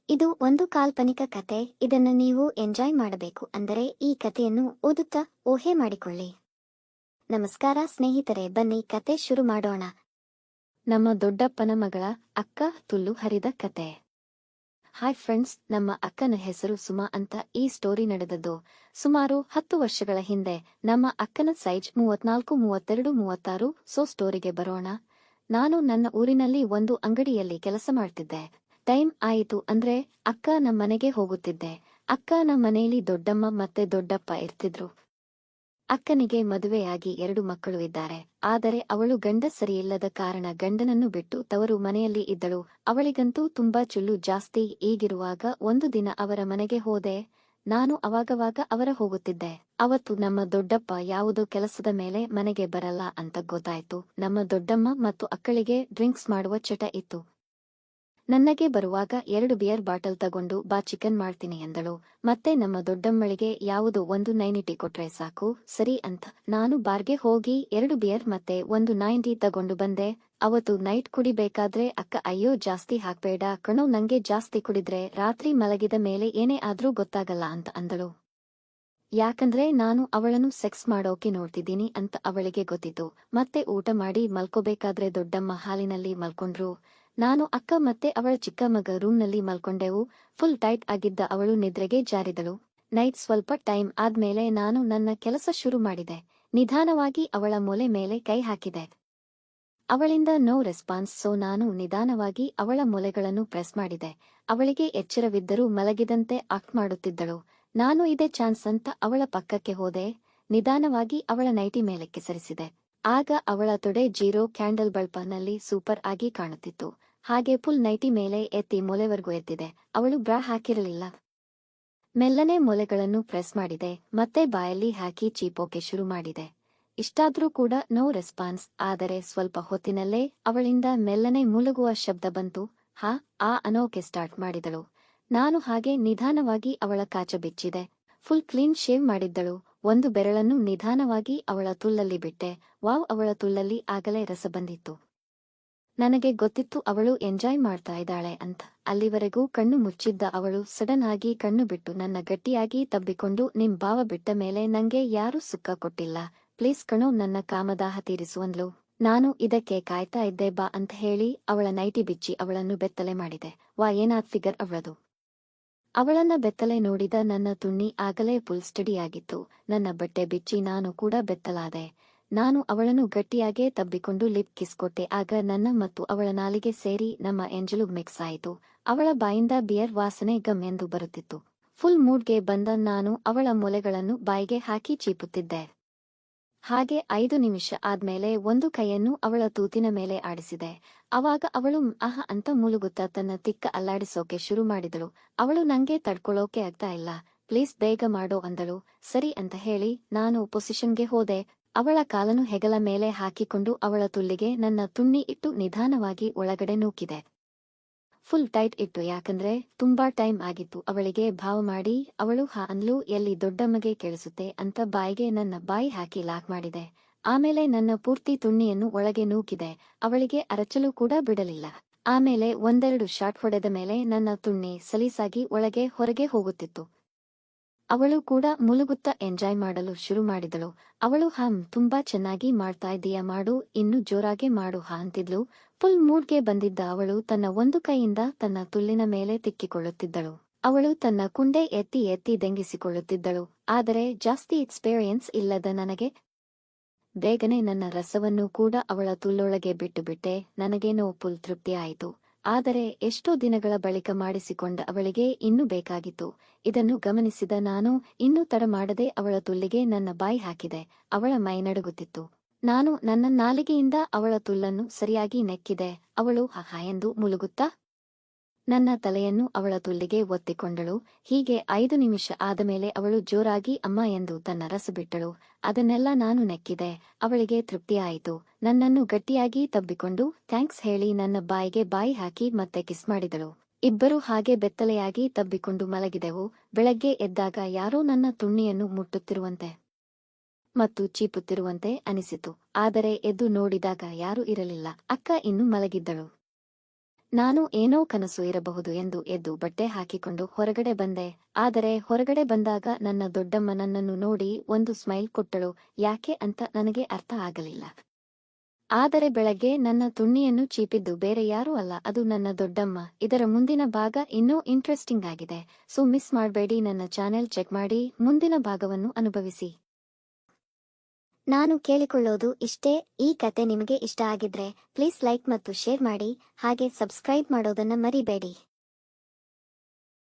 ಇದು ಒಂದು ಕಾಲ್ಪನಿಕ ಕತೆ. ಇದನ್ನು ನೀವು ಎಂಜಾಯ್ ಮಾಡಬೇಕು ಅಂದರೆ ಈ ಕಥೆಯನ್ನು ಓದುತ್ತಾ ಊಹೆ ಮಾಡಿಕೊಳ್ಳಿ. ನಮಸ್ಕಾರ ಸ್ನೇಹಿತರೆ, ಬನ್ನಿ ಕತೆ ಶುರು ಮಾಡೋಣ. ನಮ್ಮ ದೊಡ್ಡಪ್ಪನ ಮಗಳ ಅಕ್ಕ ತುಲ್ಲು ಹರಿದ ಕತೆ. ಹಾಯ್ ಫ್ರೆಂಡ್ಸ್, ನಮ್ಮ ಅಕ್ಕನ ಹೆಸರು ಸುಮಾ ಅಂತ. ಈ ಸ್ಟೋರಿ ನಡೆದದ್ದು ಸುಮಾರು 10 ವರ್ಷಗಳ ಹಿಂದೆ. ನಮ್ಮ ಅಕ್ಕನ ಸೈಜ್ 34, 32, 36. ಸ್ಟೋರಿಗೆ ಬರೋಣ. ನಾನು ನನ್ನ ಊರಿನಲ್ಲಿ ಒಂದು ಅಂಗಡಿಯಲ್ಲಿ ಕೆಲಸ ಮಾಡ್ತಿದ್ದೆ. ಟೈಮ್ ಆಯಿತು ಅಂದ್ರೆ ಅಕ್ಕ ನಮ್ಮನೆಗೆ ಹೋಗುತ್ತಿದ್ದೆ. ಅಕ್ಕ ನಮ್ಮನೆಯಲ್ಲಿ ದೊಡ್ಡಮ್ಮ ಮತ್ತೆ ದೊಡ್ಡಪ್ಪ ಇರ್ತಿದ್ರು. ಅಕ್ಕನಿಗೆ ಮದುವೆಯಾಗಿ 2 ಮಕ್ಕಳು ಇದ್ದಾರೆ. ಆದರೆ ಅವಳು ಗಂಡ ಸರಿಯಿಲ್ಲದ ಕಾರಣ ಗಂಡನನ್ನು ಬಿಟ್ಟು ತವರು ಮನೆಯಲ್ಲಿ ಇದ್ದಳು. ಅವಳಿಗಂತೂ ತುಂಬಾ ಚುಲ್ಲು ಜಾಸ್ತಿ. ಈಗಿರುವಾಗ ಒಂದು ದಿನ ಅವರ ಮನೆಗೆ ಹೋದೆ. ನಾನು ಅವಾಗವಾಗ ಅವರ ಹೋಗುತ್ತಿದ್ದೆ. ಅವತ್ತು ನಮ್ಮ ದೊಡ್ಡಪ್ಪ ಯಾವುದೋ ಕೆಲಸದ ಮೇಲೆ ಮನೆಗೆ ಬರಲ್ಲ ಅಂತ ಗೊತ್ತಾಯ್ತು. ನಮ್ಮ ದೊಡ್ಡಮ್ಮ ಮತ್ತು ಅಕ್ಕಳಿಗೆ ಡ್ರಿಂಕ್ಸ್ ಮಾಡುವ ಚಟ ಇತ್ತು. ನನಗೆ ಬರುವಾಗ 2 ಬಿಯರ್ ಬಾಟಲ್ ತಗೊಂಡು ಬಾ, ಚಿಕನ್ ಮಾಡ್ತೀನಿ ಎಂದಳು. ಮತ್ತೆ ನಮ್ಮ ದೊಡ್ಡಮ್ಮಳಿಗೆ ಯಾವುದೋ ಒಂದು 990 ಕೊಟ್ರೆ ಸಾಕು ಸರಿ ಅಂತ ನಾನು ಬಾರ್ಗೆ ಹೋಗಿ 2 ಬಿಯರ್ ಮತ್ತೆ ಒಂದು 90 ತಗೊಂಡು ಬಂದೆ. ಅವತ್ತು ನೈಟ್ ಕುಡಿಬೇಕಾದ್ರೆ ಅಕ್ಕ, ಅಯ್ಯೋ ಜಾಸ್ತಿ ಹಾಕ್ಬೇಡ ಕಣೋ, ನಂಗೆ ಜಾಸ್ತಿ ಕುಡಿದ್ರೆ ರಾತ್ರಿ ಮಲಗಿದ ಮೇಲೆ ಏನೇ ಆದ್ರೂ ಗೊತ್ತಾಗಲ್ಲ ಅಂತ ಅಂದಳು. ಯಾಕಂದ್ರೆ ನಾನು ಅವಳನ್ನು ಸೆಕ್ಸ್ ಮಾಡೋಕೆ ನೋಡ್ತಿದ್ದೀನಿ ಅಂತ ಅವಳಿಗೆ ಗೊತ್ತಿತ್ತು. ಮತ್ತೆ ಊಟ ಮಾಡಿ ಮಲ್ಕೋಬೇಕಾದ್ರೆ ದೊಡ್ಡಮ್ಮ ಹಾಲಿನಲ್ಲಿ ಮಲ್ಕೊಂಡ್ರು. ನಾನು, ಅಕ್ಕ ಮತ್ತೆ ಅವಳ ಚಿಕ್ಕ ಮಗ ರೂಮ್ನಲ್ಲಿ ಮಲ್ಕೊಂಡೆವು. ಫುಲ್ ಟೈಟ್ ಆಗಿದ್ದ ಅವಳು ನಿದ್ರೆಗೆ ಜಾರಿದಳು. ನೈಟ್ ಸ್ವಲ್ಪ ಟೈಮ್ ಆದ್ಮೇಲೆ ನಾನು ನನ್ನ ಕೆಲಸ ಶುರು ಮಾಡಿದೆ. ನಿಧಾನವಾಗಿ ಅವಳ ಮೂಲೆ ಮೇಲೆ ಕೈ ಹಾಕಿದೆ. ಅವಳಿಂದ ನೋ ರೆಸ್ಪಾನ್ಸ್. ನಾನು ನಿಧಾನವಾಗಿ ಅವಳ ಮೂಲೆಗಳನ್ನು ಪ್ರೆಸ್ ಮಾಡಿದೆ. ಅವಳಿಗೆ ಎಚ್ಚರವಿದ್ದರೂ ಮಲಗಿದಂತೆ ಆಕ್ಟ್ ಮಾಡುತ್ತಿದ್ದಳು. ನಾನು ಇದೇ ಚಾನ್ಸ್ ಅಂತ ಅವಳ ಪಕ್ಕಕ್ಕೆ ಹೋದೆ. ನಿಧಾನವಾಗಿ ಅವಳ ನೈಟಿ ಮೇಲಕ್ಕೆ ಸರಿಸಿದೆ. ಆಗ ಅವಳ ತೊಡೆ 0 ಕ್ಯಾಂಡಲ್ ಬಲ್ಬ್ನಲ್ಲಿ ಸೂಪರ್ ಆಗಿ ಕಾಣುತ್ತಿತ್ತು. ಹಾಗೆ ಫುಲ್ ನೈಟಿ ಮೇಲೆ ಎತ್ತಿ ಮೂಲೆವರೆಗೂ ಎತ್ತಿದೆ. ಅವಳು ಬ್ರಾ ಹಾಕಿರಲಿಲ್ಲ. ಮೆಲ್ಲನೆ ಮೂಲೆಗಳನ್ನು ಪ್ರೆಸ್ ಮಾಡಿದೆ. ಮತ್ತೆ ಬಾಯಲ್ಲಿ ಹಾಕಿ ಚೀಪೋಕೆ ಶುರು ಮಾಡಿದೆ. ಇಷ್ಟಾದ್ರೂ ಕೂಡ ನೋ ರೆಸ್ಪಾನ್ಸ್. ಆದರೆ ಸ್ವಲ್ಪ ಹೊತ್ತಿನಲ್ಲೇ ಅವಳಿಂದ ಮೆಲ್ಲನೆ ಮುಳುಗುವ ಶಬ್ದ ಬಂತು. ಆ ಅನ್ನೋಕೆ ಸ್ಟಾರ್ಟ್ ಮಾಡಿದಳು. ನಾನು ಹಾಗೆ ನಿಧಾನವಾಗಿ ಅವಳ ಕಾಚ ಬಿಚ್ಚಿದೆ. ಫುಲ್ ಕ್ಲೀನ್ ಶೇವ್ ಮಾಡಿದ್ದಳು. ಒಂದು ಬೆರಳನ್ನು ನಿಧಾನವಾಗಿ ಅವಳ ತುಲ್ಲಲ್ಲಿ ಬಿಟ್ಟೆ. ವಾವ್, ಅವಳ ತುಲ್ಲಲ್ಲಿ ಆಗಲೇ ರಸ ಬಂದಿತ್ತು. ನನಗೆ ಗೊತ್ತಿತ್ತು ಅವಳು ಎಂಜಾಯ್ ಮಾಡ್ತಾ ಇದ್ದಾಳೆ ಅಂತ. ಅಲ್ಲಿವರೆಗೂ ಕಣ್ಣು ಮುಚ್ಚಿದ್ದ ಅವಳು ಸಡನ್ ಆಗಿ ಕಣ್ಣು ಬಿಟ್ಟು ನನ್ನ ಗಟ್ಟಿಯಾಗಿ ತಬ್ಬಿಕೊಂಡು, ನಿಮ್ ಭಾವ ಬಿಟ್ಟ ಮೇಲೆ ನಂಗೆ ಯಾರೂ ಸುಖ ಕೊಟ್ಟಿಲ್ಲ, ಪ್ಲೀಸ್ ಕಣೋ, ನನ್ನ ಕಾಮದಾಹ ತೀರಿಸುವಂದ್ಲು. ನಾನು ಇದಕ್ಕೆ ಕಾಯ್ತಾ ಇದ್ದೆ, ಬಾ ಅಂತ ಹೇಳಿ ಅವಳ ನೈಟಿ ಬಿಚ್ಚಿ ಅವಳನ್ನು ಬೆತ್ತಲೆ ಮಾಡಿದೆ. ವಾ, ಏನಾದ್ ಫಿಗರ್ ಅವಳದು. ಅವಳನ್ನ ಬೆತ್ತಲೆ ನೋಡಿದ ನನ್ನ ತುಣ್ಣಿ ಆಗಲೇ ಫುಲ್ ಸ್ಟಡಿಯಾಗಿತ್ತು. ನನ್ನ ಬಟ್ಟೆ ಬಿಚ್ಚಿ ನಾನು ಕೂಡ ಬೆತ್ತಲಾದೆ. ನಾನು ಅವಳನ್ನು ಗಟ್ಟಿಯಾಗೇ ತಬ್ಬಿಕೊಂಡು ಲಿಪ್ ಕಿಸ್ ಕೊಟ್ಟೆ. ಆಗ ನನ್ನ ಮತ್ತು ಅವಳ ನಾಲಿಗೆ ಸೇರಿ ನಮ್ಮ ಎಂಜಲು ಮಿಕ್ಸ್ ಆಯಿತು. ಅವಳ ಬಾಯಿಂದ ಬಿಯರ್ ವಾಸನೆ ಗಮ್ ಎಂದು ಬರುತ್ತಿತ್ತು. ಫುಲ್ ಮೂಡ್ಗೆ ಬಂದ ನಾನು ಅವಳ ಮೊಲೆಗಳನ್ನು ಬಾಯಿಗೆ ಹಾಕಿ ಚೀಪುತ್ತಿದ್ದೆ. ಹಾಗೆ 5 ನಿಮಿಷ ಆದ್ಮೇಲೆ ಒಂದು ಕೈಯನ್ನು ಅವಳ ತೂತಿನ ಮೇಲೆ ಆಡಿಸಿದೆ. ಅವಾಗ ಅವಳು ಆಹ ಅಂತ ಮುಳುಗುತ್ತಾ ತನ್ನ ತಿಕ್ಕ ಅಲ್ಲಾಡಿಸೋಕೆ ಶುರು ಮಾಡಿದಳು. ಅವಳು ನಂಗೆ ತಡ್ಕೊಳ್ಳೋಕೆ ಆಗ್ತಾ ಇಲ್ಲ, ಪ್ಲೀಸ್ ಬೇಗ ಮಾಡೋ ಅಂದಳು. ಸರಿ ಅಂತ ಹೇಳಿ ನಾನು ಪೊಸಿಷನ್ಗೆ ಹೋದೆ. ಅವಳ ಕಾಲನ್ನು ಹೆಗಲ ಮೇಲೆ ಹಾಕಿಕೊಂಡು ಅವಳ ತುಲ್ಲಿಗೆ ನನ್ನ ತುಣ್ಣಿ ಇಟ್ಟು ನಿಧಾನವಾಗಿ ಒಳಗಡೆ ನೂಕಿದೆ. ಫುಲ್ ಟೈಟ್ ಇಟ್ಟು, ಯಾಕಂದ್ರೆ ತುಂಬಾ ಟೈಮ್ ಆಗಿತ್ತು. ಅವಳಿಗೆ ಭಾವ ಮಾಡಿ ಅವಳು ಅಂದ್ಲು, ಎಲ್ಲಿ ದೊಡ್ಡಮ್ಮಗೆ ಕೇಳಿಸುತ್ತೆ ಅಂತ ಬಾಯಿಗೆ ನನ್ನ ಬಾಯಿ ಹಾಕಿ ಲಾಕ್ ಮಾಡಿದೆ. ಆಮೇಲೆ ನನ್ನ ಪೂರ್ತಿ ತುಣ್ಣಿಯನ್ನು ಒಳಗೆ ನೂಕಿದೆ. ಅವಳಿಗೆ ಅರಚಲು ಕೂಡ ಬಿಡಲಿಲ್ಲ. ಆಮೇಲೆ 1-2 ಶಾಟ್ ಹೊಡೆದ ಮೇಲೆ ನನ್ನ ತುಣ್ಣಿ ಸಲೀಸಾಗಿ ಒಳಗೆ ಹೊರಗೆ ಹೋಗುತ್ತಿತ್ತು. ಅವಳು ಕೂಡ ಮುಳುಗುತ್ತಾ ಎಂಜಾಯ್ ಮಾಡಲು ಶುರು ಮಾಡಿದಳು. ಅವಳು ತುಂಬಾ ಚೆನ್ನಾಗಿ ಮಾಡ್ತಾ ಇದ್ದೀಯಾ, ಮಾಡು, ಇನ್ನು ಜೋರಾಗೆ ಮಾಡು ಅಂತಿದ್ಲು. ಫುಲ್ ಮೂಡ್ಗೆ ಬಂದಿದ್ದ ಅವಳು ತನ್ನ ಒಂದು ಕೈಯಿಂದ ತನ್ನ ತುಲ್ಲಿನ ಮೇಲೆ ತಿಕ್ಕಿಕೊಳ್ಳುತ್ತಿದ್ದಳು. ಅವಳು ತನ್ನ ಕುಂಡೆ ಎತ್ತಿ ಎತ್ತಿ ದಂಗಿಸಿಕೊಳ್ಳುತ್ತಿದ್ದಳು. ಆದರೆ ಜಾಸ್ತಿ ಎಕ್ಸ್ಪೀರಿಯನ್ಸ್ ಇಲ್ಲದ ನನಗೆ ಬೇಗನೆ ನನ್ನ ರಸವನ್ನು ಕೂಡ ಅವಳ ತುಲ್ಲೊಳಗೆ ಬಿಟ್ಟುಬಿಟ್ಟೆ. ನನಗೇನೋ ಫುಲ್ ತೃಪ್ತಿ ಆಯಿತು. ಆದರೆ ಎಷ್ಟೋ ದಿನಗಳ ಬಳಿಕ ಮಾಡಿಸಿಕೊಂಡ ಅವಳಿಗೆ ಇನ್ನೂ ಬೇಕಾಗಿತ್ತು. ಇದನ್ನು ಗಮನಿಸಿದ ನಾನು ಇನ್ನೂ ತಡ ಮಾಡದೆ ಅವಳ ತುಲ್ಲಿಗೆ ನನ್ನ ಬಾಯಿ ಹಾಕಿದೆ. ಅವಳ ಮೈ ನಡುಗುತ್ತಿತ್ತು. ನಾನು ನನ್ನ ನಾಲಿಗೆಯಿಂದ ಅವಳ ತುಲ್ಲನ್ನು ಸರಿಯಾಗಿ ನೆಕ್ಕಿದೆ. ಅವಳು ಎಂದು ಮುಳುಗುತ್ತಾ ನನ್ನ ತಲೆಯನ್ನು ಅವಳ ತುಲ್ಲಿಗೆ ಒತ್ತಿಕೊಂಡಳು. ಹೀಗೆ 5 ನಿಮಿಷ ಆದಮೇಲೆ ಅವಳು ಜೋರಾಗಿ ಅಮ್ಮ ಎಂದು ತನ್ನ ರಸ ಬಿಟ್ಟಳು. ಅದನ್ನೆಲ್ಲ ನಾನು ನೆಕ್ಕಿದೆ. ಅವಳಿಗೆ ತೃಪ್ತಿಯಾಯಿತು. ನನ್ನನ್ನು ಗಟ್ಟಿಯಾಗಿ ತಬ್ಬಿಕೊಂಡು ಥ್ಯಾಂಕ್ಸ್ ಹೇಳಿ ನನ್ನ ಬಾಯಿಗೆ ಬಾಯಿ ಹಾಕಿ ಮತ್ತೆ ಕಿಸ್ ಮಾಡಿದಳು. ಇಬ್ಬರೂ ಹಾಗೆ ಬೆತ್ತಲೆಯಾಗಿ ತಬ್ಬಿಕೊಂಡು ಮಲಗಿದೆವು. ಬೆಳಗ್ಗೆ ಎದ್ದಾಗ ಯಾರೋ ನನ್ನ ತುಣ್ಣಿಯನ್ನು ಮುಟ್ಟುತ್ತಿರುವಂತೆ ಮತ್ತು ಚೀಪುತ್ತಿರುವಂತೆ ಅನಿಸಿತು. ಆದರೆ ಎದ್ದು ನೋಡಿದಾಗ ಯಾರೂ ಇರಲಿಲ್ಲ. ಅಕ್ಕ ಇನ್ನೂ ಮಲಗಿದ್ದಳು. ನಾನು ಏನೋ ಕನಸು ಇರಬಹುದು ಎಂದು ಎದ್ದು ಬಟ್ಟೆ ಹಾಕಿಕೊಂಡು ಹೊರಗಡೆ ಬಂದೆ. ಆದರೆ ಹೊರಗಡೆ ಬಂದಾಗ ನನ್ನ ದೊಡ್ಡಮ್ಮ ನನ್ನನ್ನು ನೋಡಿ ಒಂದು ಸ್ಮೈಲ್ ಕೊಟ್ಟಳು. ಯಾಕೆ ಅಂತ ನನಗೆ ಅರ್ಥ ಆಗಲಿಲ್ಲ. ಆದರೆ ಬೆಳಗ್ಗೆ ನನ್ನ ತುಣ್ಣಿಯನ್ನು ಚೀಪಿದ್ದು ಬೇರೆ ಯಾರೂ ಅಲ್ಲ, ಅದು ನನ್ನ ದೊಡ್ಡಮ್ಮ. ಇದರ ಮುಂದಿನ ಭಾಗ ಇನ್ನೂ ಇಂಟ್ರೆಸ್ಟಿಂಗ್ ಆಗಿದೆ. ಸೊ ಮಿಸ್ ಮಾಡಬೇಡಿ, ನನ್ನ ಚಾನೆಲ್ ಚೆಕ್ ಮಾಡಿ ಮುಂದಿನ ಭಾಗವನ್ನು ಅನುಭವಿಸಿ. ನಾನು ಕೇಳಿಕೊಳ್ಳೋದು ಇಷ್ಟೇ, ಈ ಕತೆ ನಿಮಗೆ ಇಷ್ಟ ಆಗಿದ್ರೆ ಪ್ಲೀಸ್ ಲೈಕ್ ಮತ್ತು ಶೇರ್ ಮಾಡಿ, ಹಾಗೆ ಸಬ್ಸ್ಕ್ರೈಬ್ ಮಾಡೋದನ್ನ ಮರಿಬೇಡಿ.